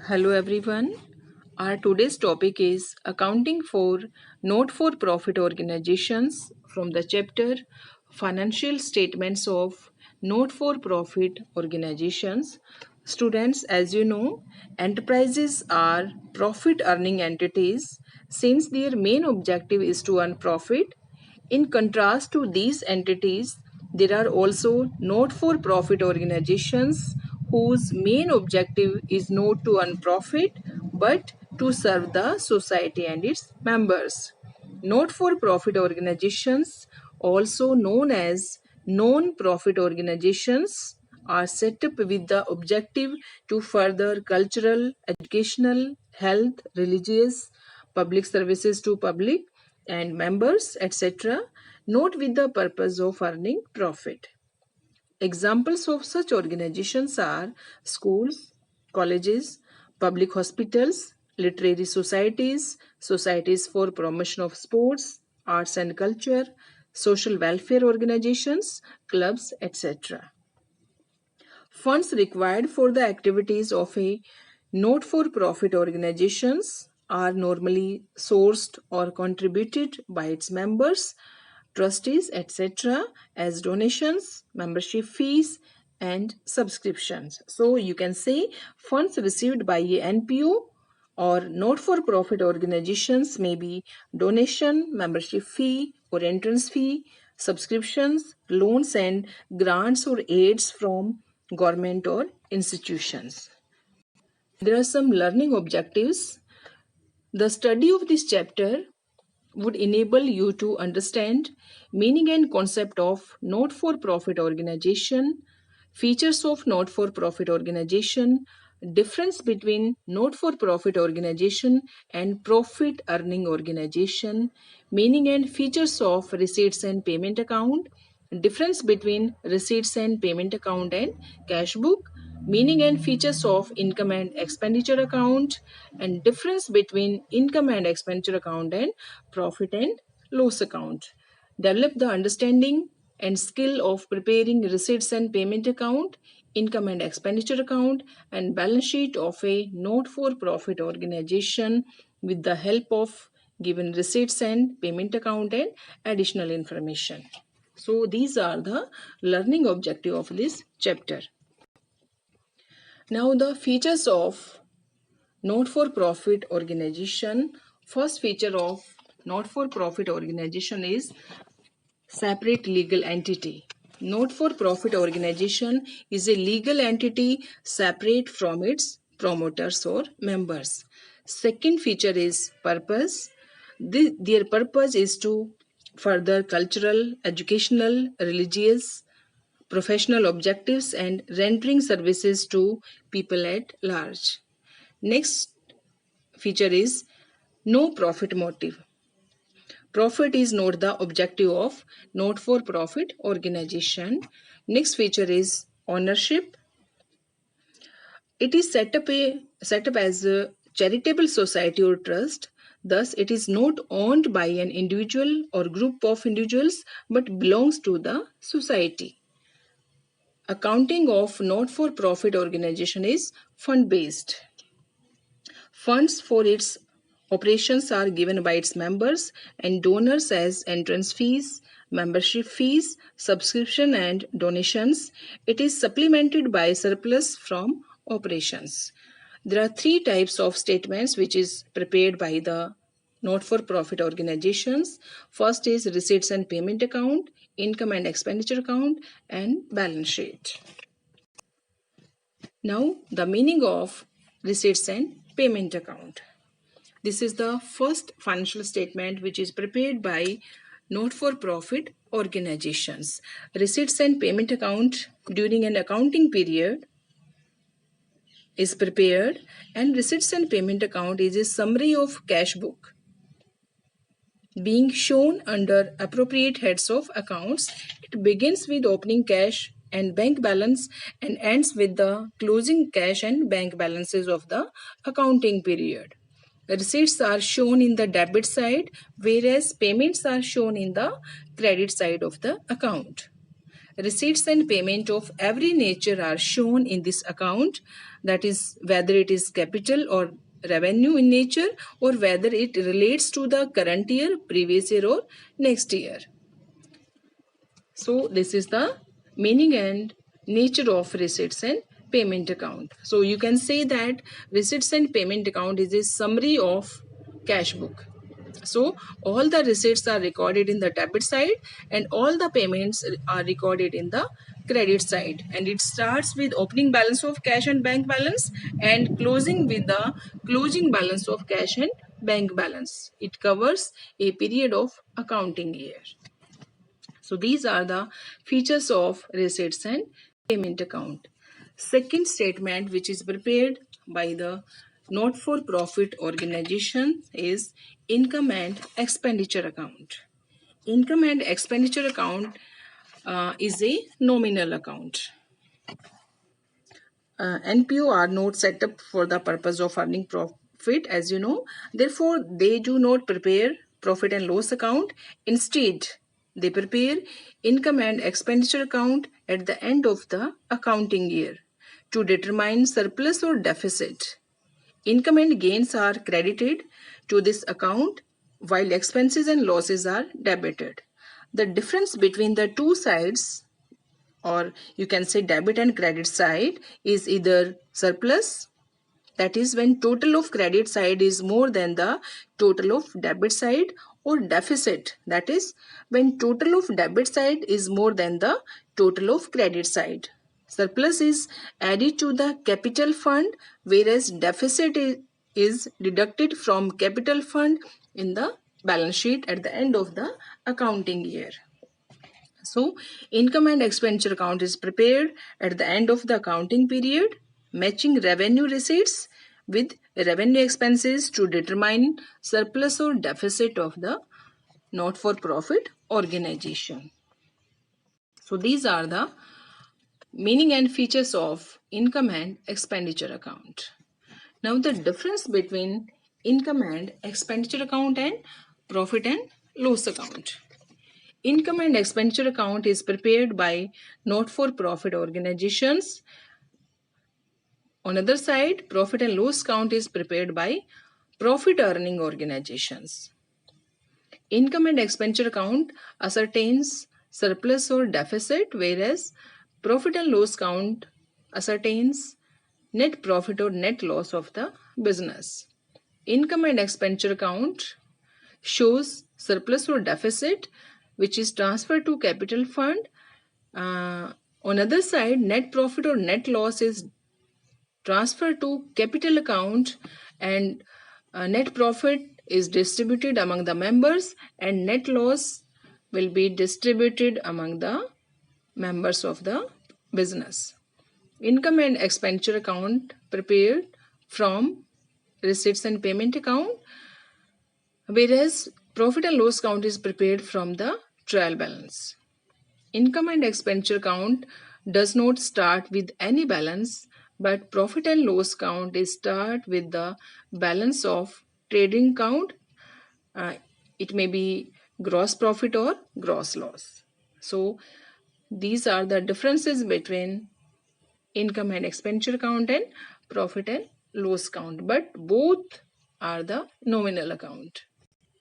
Hello everyone. Our today's topic is accounting for not-for-profit organizations from the chapter Financial Statements of Not-for-Profit Organizations. Students, as you know, enterprises are profit earning entities since their main objective is to earn profit. In contrast to these entities, there are also not for profit organizations whose main objective is not to earn profit but to serve the society and its members. Not for profit organizations, also known as non profit organizations, are set up with the objective to further cultural, educational, health, religious, public services to public and members, etc., not with the purpose of earning profit. Examples of such organizations are schools, colleges, public hospitals, literary societies, societies for promotion of sports, arts and culture, social welfare organizations, clubs, etc. Funds required for the activities of a not-for-profit organizations are normally sourced or contributed by its members, trustees, etc., as donations, membership fees, and subscriptions. So you can say funds received by a NPO or not-for-profit organizations may be donation, membership fee or entrance fee, subscriptions, loans and grants or aids from government or institutions. There are some learning objectives. The study of this chapter would enable you to understand meaning and concept of not-for-profit organization, features of not-for-profit organization, difference between not-for-profit organization and profit earning organization, meaning and features of receipts and payment account, difference between receipts and payment account and cash book, meaning and features of income and expenditure account, and difference between income and expenditure account and profit and loss account. Develop the understanding and skill of preparing receipts and payment account, income and expenditure account, and balance sheet of a not for profit organization with the help of given receipts and payment account and additional information. So these are the learning objective of this chapter. Now the features of not-for-profit organization. First feature of not-for-profit organization is separate legal entity. Not-for-profit organization is a legal entity separate from its promoters or members. Second feature is purpose. Their purpose is to further cultural, educational, religious, professional objectives and rendering services to people at large. Next feature is no profit motive. Profit is not the objective of not for profit organization. Next feature is ownership. It is set up as a charitable society or trust. Thus, it is not owned by an individual or group of individuals but belongs to the society. Accounting of not for profit organization is fund based. Funds for its operations are given by its members and donors as entrance fees, membership fees, subscription and donations. It is supplemented by surplus from operations. There are three types of statements which is prepared by the not-for-profit organizations. First is receipts and payment account, income and expenditure account, and balance sheet. Now, the meaning of receipts and payment account. This is the first financial statement which is prepared by not-for-profit organizations. Receipts and payment account during an accounting period is prepared, and receipts and payment account is a summary of cash book being shown under appropriate heads of accounts. It begins with opening cash and bank balance and ends with the closing cash and bank balances of the accounting period. Receipts are shown in the debit side, whereas payments are shown in the credit side of the account. receipts and payment of every nature are shown in this account, that is whether it is capital or revenue in nature, or whether it relates to the current year, previous year, or next year. So this is the meaning and nature of receipts and payment account. So you can say that receipts and payment account is a summary of cash book. So all the receipts are recorded in the debit side and all the payments are recorded in the credit side, and it starts with opening balance of cash and bank balance and closing with the closing balance of cash and bank balance. It covers a period of accounting year. So these are the features of receipts and payment account. Second statement which is prepared by the not-for-profit organization is income and expenditure account. Income and expenditure account is a nominal account. NPO are not set up for the purpose of earning profit, as you know. Therefore, they do not prepare profit and loss account. Instead, they prepare income and expenditure account at the end of the accounting year to determine surplus or deficit. Income and gains are credited to this account while expenses and losses are debited. The difference between the two sides, or you can say debit and credit side, is either surplus, that is when total of credit side is more than the total of debit side, or deficit, that is when total of debit side is more than the total of credit side. Surplus is added to the capital fund, whereas deficit is deducted from capital fund in the balance sheet at the end of the accounting year. So, income and expenditure account is prepared at the end of the accounting period, matching revenue receipts with revenue expenses to determine surplus or deficit of the not-for-profit organization. So, these are the meaning and features of income and expenditure account. Now, the difference between income and expenditure account and profit and loss account. Income and expenditure account is prepared by not-for-profit organizations. On other side, profit and loss account is prepared by profit earning organizations. Income and expenditure account ascertains surplus or deficit, whereas profit and loss account ascertains net profit or net loss of the business. Income and expenditure account shows surplus or deficit which is transferred to capital fund. On other side, net profit or net loss is transferred to capital account, and net profit is distributed among the members and net loss will be distributed among the members of the business. Income and expenditure account prepared from receipts and payment account, whereas profit and loss account is prepared from the trial balance. Income and expenditure account does not start with any balance, but profit and loss account is start with the balance of trading account. It may be gross profit or gross loss. So these are the differences between income and expenditure account and profit and loss account, but both are the nominal account.